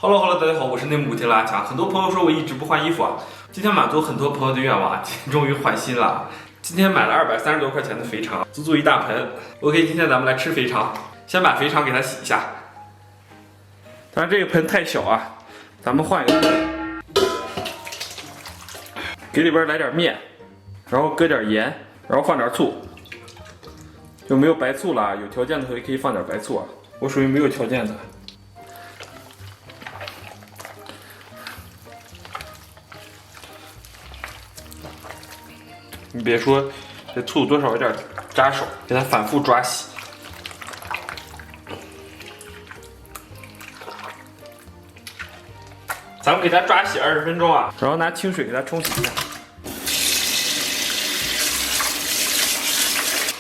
Hello， 大家好，我是内蒙古铁路阿强。很多朋友说我一直不换衣服啊，今天满足很多朋友的愿望，今天终于换新了。今天买了230多块钱的肥肠，足足一大盆。OK， 今天咱们来吃肥肠，先把肥肠给它洗一下。当然这个盆太小啊，咱们换一个盆，给里边来点面，然后搁点盐，然后放点醋。就没有白醋了，有条件的也可以放点白醋啊。我属于没有条件的。你别说，这醋多少有点扎手，给它反复抓洗。咱们给它抓洗20分钟啊，然后拿清水给它冲洗一下。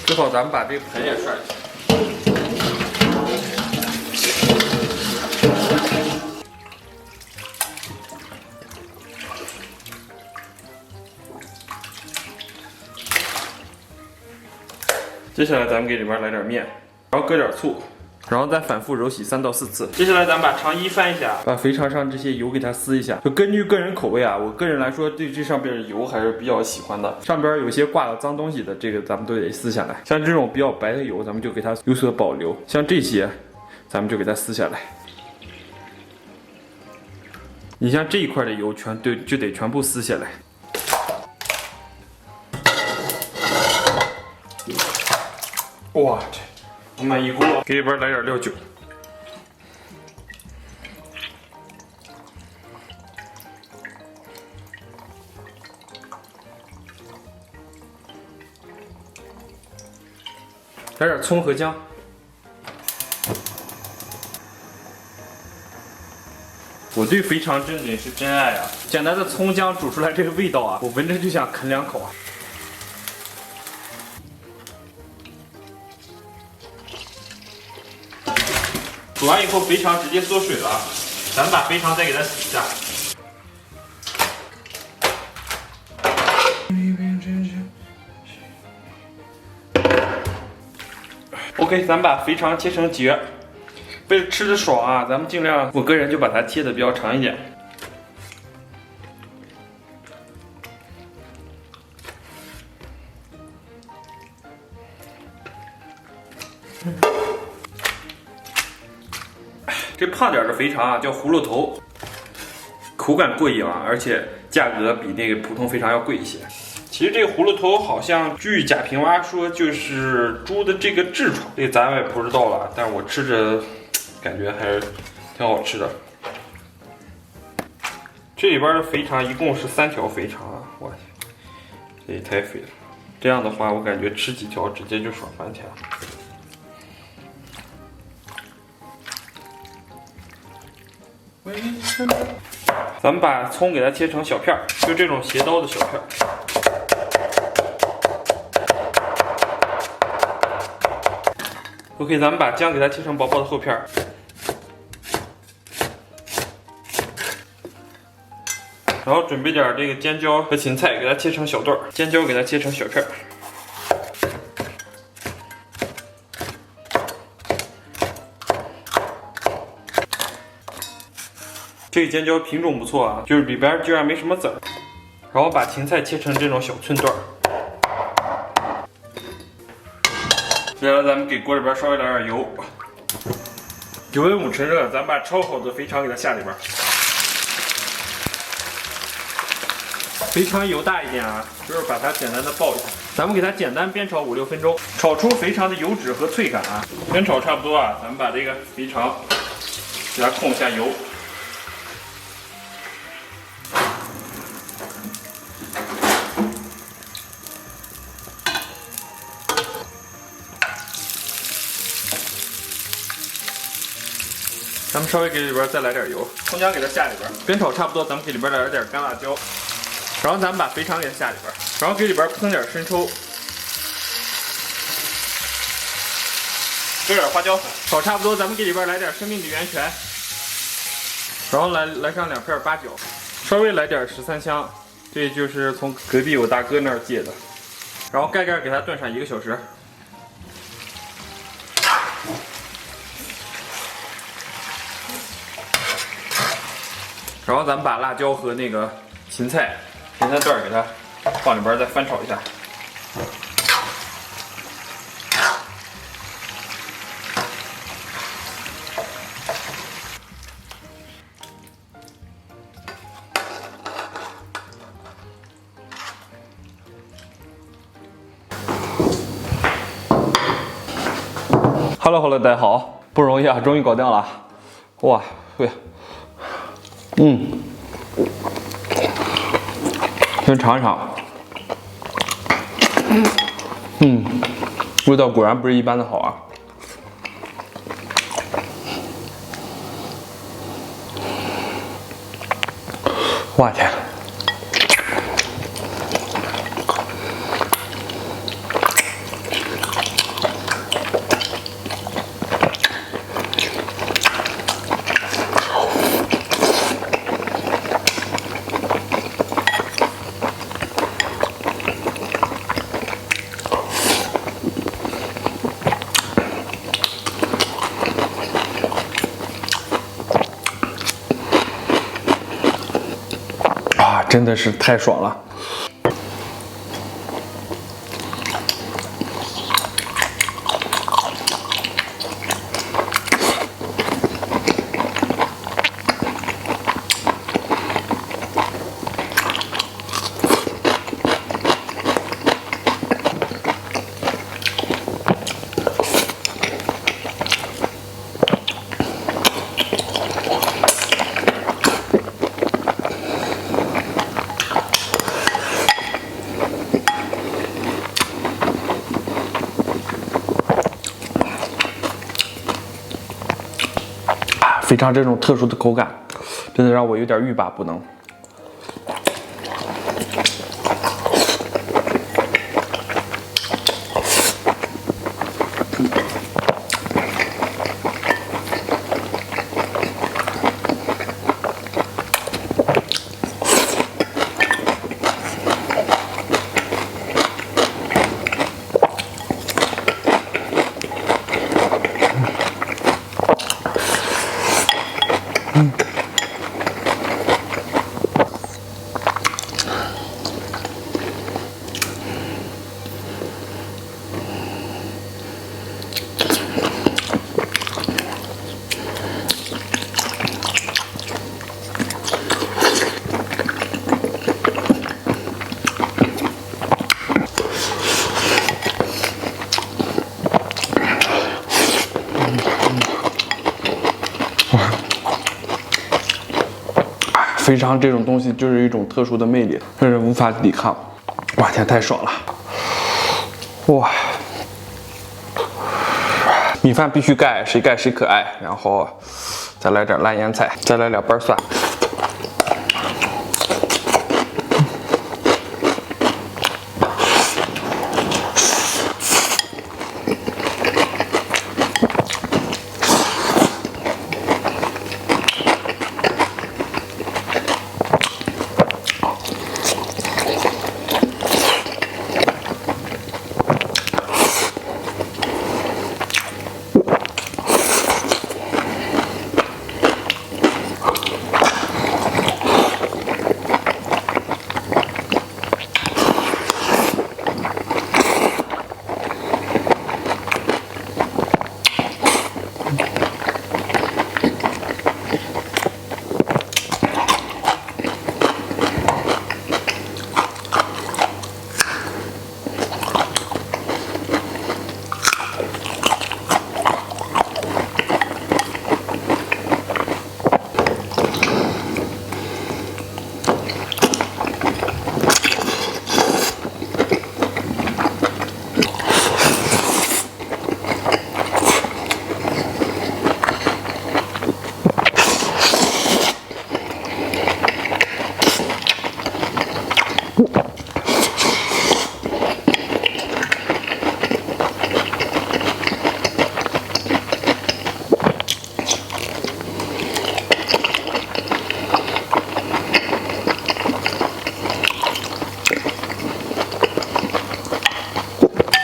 最后咱们把这个盆也涮一下。接下来咱们给里边来点面，然后搁点醋，然后再反复揉洗3到4次。接下来咱们把肠衣翻一下，把肥肠上这些油给它撕一下。就根据个人口味啊，我个人来说对这上边的油还是比较喜欢的。上边有些挂了脏东西的，这个咱们都得撕下来。像这种比较白的油，咱们就给它有所保留。像这些，咱们就给它撕下来。你像这一块的油就得全部撕下来。哇，这满一锅，给里边来点料酒，来点葱和姜，我对肥肠真的是真爱啊！简单的葱姜煮出来这个味道啊，我闻着就想啃2口啊。煮完以后，肥肠直接缩水了，咱们把肥肠再给它洗一下。OK， 咱们把肥肠切成节，为了吃的爽啊，咱们尽量，我个人就把它切的比较长一点。这胖点的肥肠啊，叫葫芦头，口感过硬啊，而且价格比那个普通肥肠要贵一些。其实这个葫芦头好像据贾平凹说就是猪的这个痔疮，这个咱也不知道了，但是我吃着感觉还是挺好吃的。这里边的肥肠一共是3条肥肠啊，我天，这也太肥了。这样的话，我感觉吃几条直接就爽翻天了。咱们把葱给它切成小片儿，就这种斜刀的小片儿。OK， 咱们把姜给它切成薄薄的厚片儿。然后准备点这个尖椒和芹菜，给它切成小段儿。尖椒给它切成小片儿。这个尖椒品种不错啊，就是里边居然没什么籽儿。然后把芹菜切成这种小寸段儿。接下来咱们给锅里边稍微来点油，油温5成热，咱们把焯好的肥肠给它下里边。肥肠油大一点啊，就是把它简单的爆一下。咱们给它简单煸炒5、6分钟，炒出肥肠的油脂和脆感啊。煸炒差不多啊，咱们把这个肥肠给它控一下油。咱们稍微给里边再来点油，葱姜给它下里边，煸炒差不多，咱们给里边来点干辣椒，然后咱们把肥肠给它下里边，然后给里边烹点生抽，搁点花椒粉，炒差不多，咱们给里边来点生命的源泉，然后来上2片八角，稍微来点13香，这就是从隔壁我大哥那儿借的，然后盖盖给它炖上1个小时。然后咱们把辣椒和那个芹菜段给它放里边再翻炒一下。Hello， 大家好，不容易啊，终于搞定了，哇，对，先尝一尝，味道果然不是一般的好啊，我天！真的是太爽了！非常这种特殊的口感，真的让我有点欲罢不能。肥肠这种东西就是一种特殊的魅力，让人无法抵抗。哇天，太爽了！哇，米饭必须盖，谁盖谁可爱。然后再来点烂腌菜，再来2瓣蒜。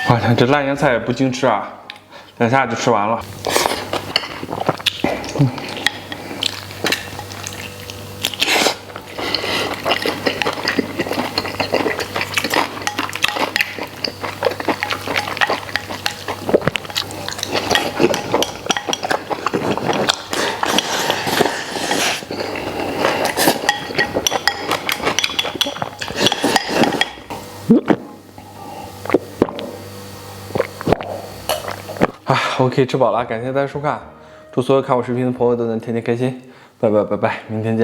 哇天，这烂腌菜也不经吃啊，2下就吃完了。啊，我可以吃饱了，感谢大家收看，祝所有看我视频的朋友都能天天开心，拜拜拜拜，明天见。